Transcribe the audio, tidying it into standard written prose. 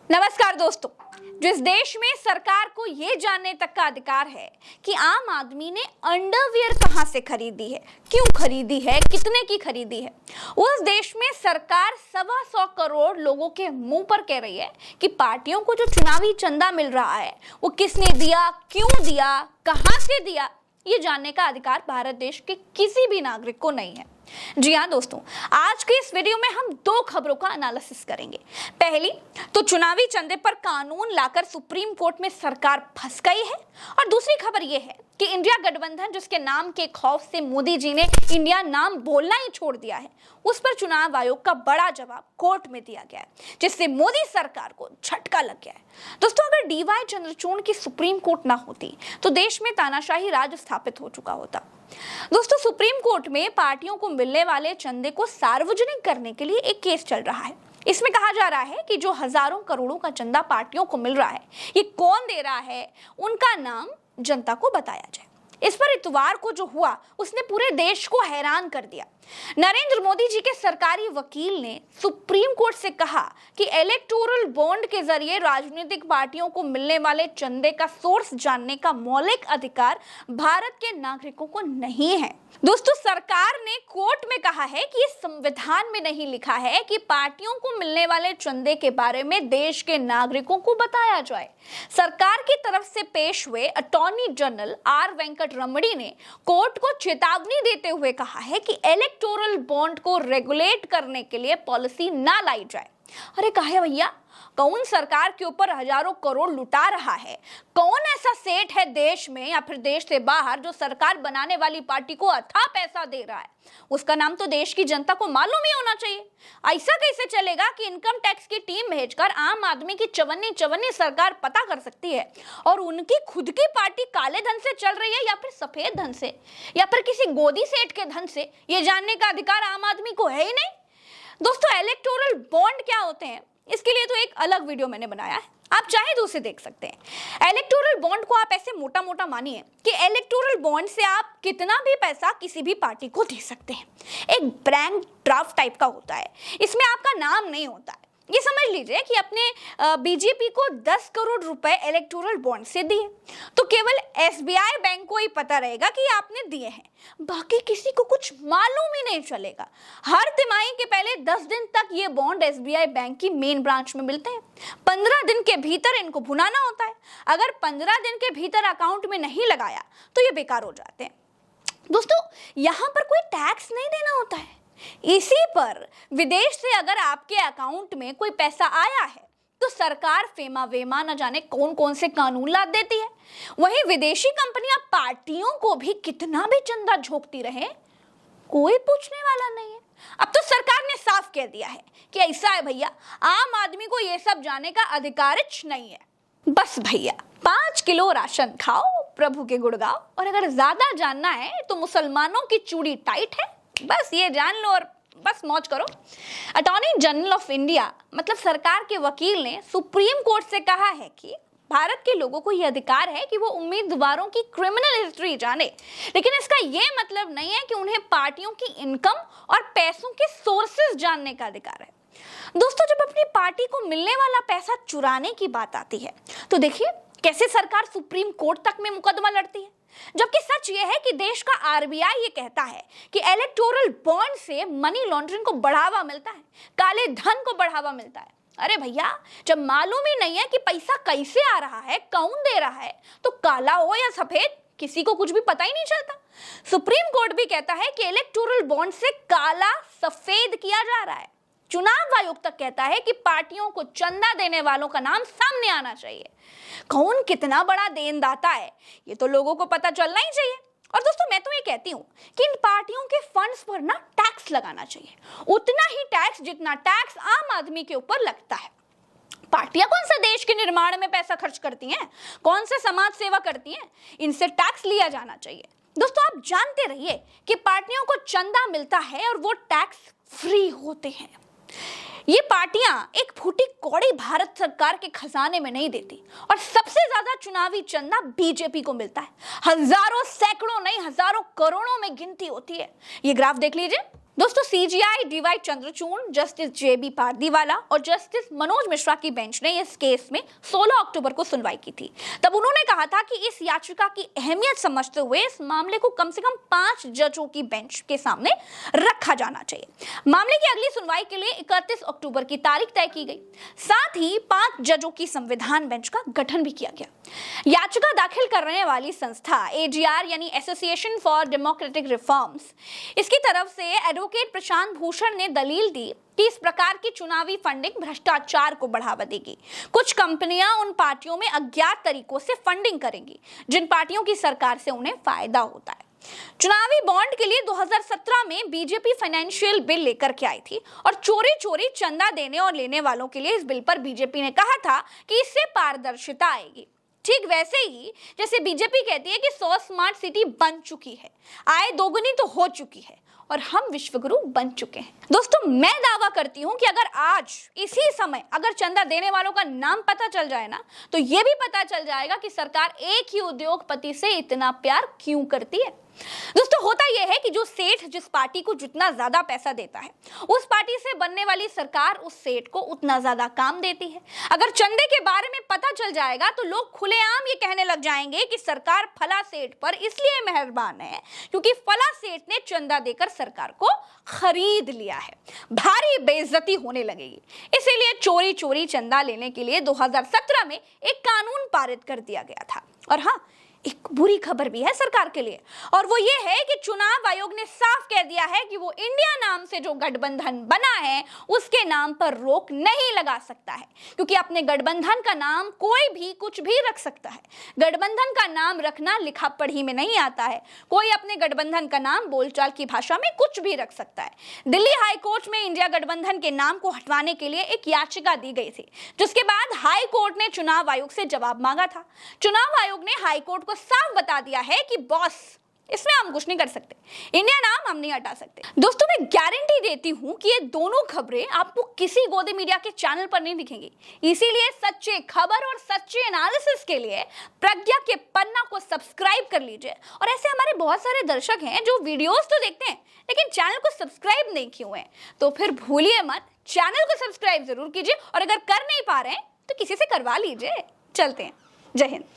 नमस्कार दोस्तों। जिस देश में सरकार को यह जानने तक का अधिकार है कि आम आदमी ने अंडरवियर कहां से खरीदी है, क्यों खरीदी है, कितने की खरीदी है, उस देश में सरकार 125 करोड़ लोगों के मुंह पर कह रही है कि पार्टियों को जो चुनावी चंदा मिल रहा है वो किसने दिया, क्यों दिया, कहां से दिया, ये जानने का अधिकार भारत देश के किसी भी नागरिक को नहीं है। जी हाँ दोस्तों, आज के इस वीडियो में हम दो खबरों का एनालिसिस करेंगे। पहली तो चुनावी चंदे पर कानून लाकर सुप्रीम कोर्ट में सरकार फंस गई है, और दूसरी खबर यह है कि इंडिया गठबंधन जिसके नाम के खौफ से मोदी जी ने इंडिया नाम बोलना ही छोड़ दिया है, उस पर चुनाव आयोग का बड़ा जवाब कोर्ट में दिया गया है, जिससे मोदी सरकार को झटका लग गया है। दोस्तों, अगर डीवाई चंद्रचूड़ की सुप्रीम कोर्ट ना होती तो देश में तानाशाही राज स्थापित हो चुका होता। दोस्तों, सुप्रीम कोर्ट में पार्टियों को मिलने वाले चंदे को सार्वजनिक करने के लिए एक केस चल रहा है। इसमें कहा जा रहा है कि जो हजारों करोड़ों का चंदा पार्टियों को मिल रहा है, ये कौन दे रहा है, उनका नाम जनता को बताया जाए। इस पर इतवार को जो हुआ उसने पूरे देश को हैरान कर दिया। नरेंद्र मोदी जी के सरकारी वकील ने सुप्रीम कोर्ट से कहा कि इलेक्टोरल बॉन्ड के जरिए राजनीतिक पार्टियों को मिलने वाले चंदे का सोर्स जानने का मौलिक अधिकार भारत के नागरिकों को नहीं है। दोस्तों, सरकार ने कोर्ट में कहा है कि इस संविधान में नहीं लिखा है कि पार्टियों को मिलने वाले चंदे के बारे में देश के नागरिकों को बताया जाए। सरकार की तरफ से पेश हुए अटॉर्नी जनरल आर वेंकट रमणी ने कोर्ट को चेतावनी देते हुए कहा है कि इलेक्टोरल बॉन्ड को रेगुलेट करने के लिए पॉलिसी ना लाई जाए। अरे काहे भैया, कौन सरकार के ऊपर हजारों करोड़ लुटा रहा है? कौन ऐसा सेठ है देश में या फिर देश से बाहर जो सरकार बनाने वाली पार्टी को अथाह पैसा दे रहा है? उसका नाम तो देश की जनता को मालूम ही होना चाहिए। ऐसा कैसे चलेगा कि इनकम टैक्स की टीम भेजकर आम आदमी की चवन्नी सरकार पता कर सकती है और उनकी खुद की पार्टी काले धन से चल रही है या फिर सफेद धन से या फिर किसी गोदी सेठ के धन से, ये जानने का अधिकार आम आदमी को है ही नहीं। दोस्तों, इलेक्टोरल बॉन्ड क्या होते हैं इसके लिए तो एक अलग वीडियो मैंने बनाया है, आप चाहे तो उसे देख सकते हैं। इलेक्टोरल बॉन्ड को आप ऐसे मोटा मोटा मानिए कि इलेक्टोरल बॉन्ड से आप कितना भी पैसा किसी भी पार्टी को दे सकते हैं। एक ब्लैंक ड्राफ्ट टाइप का होता है, इसमें आपका नाम नहीं होता है। ये समझ लीजिए कि अपने बीजेपी को 10 करोड़ रुपए इलेक्टोरल बॉन्ड से दिए तो केवल एसबीआई बैंक को ही पता रहेगा कि आपने दिए हैं, बाकी किसी को कुछ मालूम ही नहीं चलेगा। हर तिमाही के पहले 10 दिन तक ये बॉन्ड एसबीआई बैंक की मेन ब्रांच में मिलते हैं। 15 दिन के भीतर इनको भुनाना होता है। अगर 15 दिन के भीतर अकाउंट में नहीं लगाया तो ये बेकार हो जाते हैं। दोस्तों, यहाँ पर कोई टैक्स नहीं देना होता है। इसी पर विदेश से अगर आपके अकाउंट में कोई पैसा आया है तो सरकार फेमा वेमा न जाने कौन कौन से कानून ला देती है। वहीं विदेशी कंपनियां पार्टियों को भी कितना भी चंदा झोंकती रहे, कोई पूछने वाला नहीं है। अब तो सरकार ने साफ कह दिया है कि ऐसा है भैया, आम आदमी को यह सब जानने का अधिकार नहीं है। बस भैया 5 किलो राशन खाओ, प्रभु के गुण गाओ, और अगर ज्यादा जानना है तो मुसलमानों की चूड़ी टाइट है, बस ये जान लो और बस मौज करो। अटॉर्नी जनरल ऑफ इंडिया मतलब सरकार के वकील ने सुप्रीम कोर्ट से कहा है कि भारत के लोगों को यह अधिकार है कि वो उम्मीदवारों की क्रिमिनल हिस्ट्री जाने, लेकिन इसका यह मतलब नहीं है कि उन्हें पार्टियों की इनकम और पैसों के सोर्सेज जानने का अधिकार है। दोस्तों, जब अपनी पार्टी को मिलने वाला पैसा चुराने की बात आती है तो देखिए कैसे सरकार सुप्रीम कोर्ट तक में मुकदमा लड़ती है, जबकि सच ये है कि देश का आरबीआई ये कहता है कि इलेक्टोरल बॉन्ड से मनी लॉन्ड्रिंग को बढ़ावा मिलता है, काले धन को बढ़ावा मिलता है। अरे भैया, जब मालूम ही नहीं है कि पैसा कैसे आ रहा है, कौन दे रहा है, तो काला हो या सफेद किसी को कुछ भी पता ही नहीं चलता। सुप्रीम कोर्ट भी कहता है कि इलेक्टोरल बॉन्ड से काला सफेद किया जा रहा है। चुनाव आयोग तक कहता है कि पार्टियों को चंदा देने वालों का नाम सामने आना चाहिए। कौन कितना बड़ा देनदाता है ये तो लोगों को पता चलना ही चाहिए। और दोस्तों, मैं तो ये कहती हूँ कि इन पार्टियों के फंड्स पर ना टैक्स लगाना चाहिए, उतना ही टैक्स जितना टैक्स आम आदमी के ऊपर लगता है। पार्टियां कौन सा देश के निर्माण में पैसा खर्च करती हैं, कौन से समाज सेवा करती हैं, इनसे टैक्स लिया जाना चाहिए। दोस्तों, आप जानते रहिए कि पार्टियों को चंदा मिलता है और वो टैक्स फ्री होते हैं। ये पार्टियां एक फूटी कौड़ी भारत सरकार के खजाने में नहीं देती, और सबसे ज्यादा चुनावी चंदा बीजेपी को मिलता है। हजारों, सैकड़ों नहीं, हजारों करोड़ों में गिनती होती है। ये ग्राफ देख लीजिए, दोस्तों, सीजीआई डीवाई चंद्रचूड़, जस्टिस जेबी पारदीवाला और जस्टिस मनोज मिश्रा की बेंच ने इस केस में 16 अक्टूबर को सुनवाई की थी। तब उन्होंने कहा था कि इस याचिका की अहमियत समझते हुए इस मामले को कम से कम 5 जजों की बेंच के सामने रखा जाना चाहिए। मामले की अगली सुनवाई के लिए 31 अक्टूबर की तारीख तय की गई। साथ ही 5 जजों की संविधान बेंच का गठन भी किया गया। याचिका दाखिल करने वाली संस्था एजीआर यानी एसोसिएशन फॉर डेमोक्रेटिक रिफॉर्म्स, इसकी तरफ से एडवोकेट प्रशांत भूषण ने दलील दी कि इस प्रकार की चुनावी फंडिंग भ्रष्टाचार को बढ़ावा देगी। कुछ कंपनियां उन पार्टियों में अज्ञात तरीकों से फंडिंग करेंगी जिन पार्टियों की सरकार से उन्हें फायदा होता है। चुनावी बॉन्ड के लिए 2017 में बीजेपी फाइनेंशियल बिल लेकर के आई थी और चोरी चोरी चंदा देने और लेने वालों के लिए इस बिल पर बीजेपी ने कहा था कि इससे पारदर्शिता आएगी। ठीक वैसे ही जैसे बीजेपी कहती है कि 100 स्मार्ट सिटी बन चुकी है, आय दोगुनी तो हो चुकी है और हम विश्वगुरु बन चुके हैं। दोस्तों, मैं दावा करती हूं कि अगर आज इसी समय अगर चंदा देने वालों का नाम पता चल जाए ना, तो यह भी पता चल जाएगा कि सरकार एक ही उद्योगपति से इतना प्यार क्यों करती है। दोस्तों, होता यह है कि जो सेठ जिस पार्टी को जितना ज्यादा पैसा देता है, उस पार्टी से बनने वाली सरकार उस सेठ को उतना ज्यादा काम देती है। अगर चंदे के बारे में पता चल जाएगा तो लोग खुलेआम ये कहने लग जाएंगे कि सरकार फला सेठ पर इसलिए मेहरबान है क्योंकि फला सेठ ने चंदा देकर सरकार को खरीद लिया है। भारी बेइज्जती होने लगेगी। इसीलिए चोरी चोरी चंदा लेने के लिए 2017 में एक कानून पारित कर दिया गया था। और हाँ, एक बुरी खबर भी है सरकार के लिए, और वो ये है कि चुनाव आयोग ने साफ कह दिया है कि वो इंडिया नाम से जो गठबंधन बना है उसके नाम पर रोक नहीं लगा सकता है, क्योंकि अपने गठबंधन का नाम कोई भी कुछ भी रख सकता है। गठबंधन का नाम रखना लिखा पढ़ी में नहीं आता है। कोई अपने गठबंधन का नाम बोलचाल की भाषा में कुछ भी रख सकता है। दिल्ली हाई कोर्ट में इंडिया गठबंधन के नाम को हटवाने के लिए एक याचिका दी गई थी, जिसके बाद हाई कोर्ट ने चुनाव आयोग से जवाब मांगा था। चुनाव आयोग ने हाई कोर्ट को साफ बता दिया है कि बॉस, इसमें हम कुछ नहीं कर सकते, इंडिया नाम हम नहीं हटा सकते। दोस्तों, मैं गारंटी देती हूं कि ये दोनों खबरें आपको किसी गोदे मीडिया के चैनल पर नहीं दिखेंगी। इसीलिए सच्चे खबर और सच्चे एनालिसिस के लिए प्रज्ञा के पन्ना को सब्सक्राइब कर लीजिए। और ऐसे हमारे बहुत सारे दर्शक हैं जो वीडियोस तो देखते हैं लेकिन चैनल को सब्सक्राइब नहीं किए हुए हैं, तो फिर भूलिए मत, चैनल को सब्सक्राइब जरूर कीजिए और अगर कर नहीं पा रहे हैं तो किसी से करवा लीजिए। चलते हैं, जय हिंद।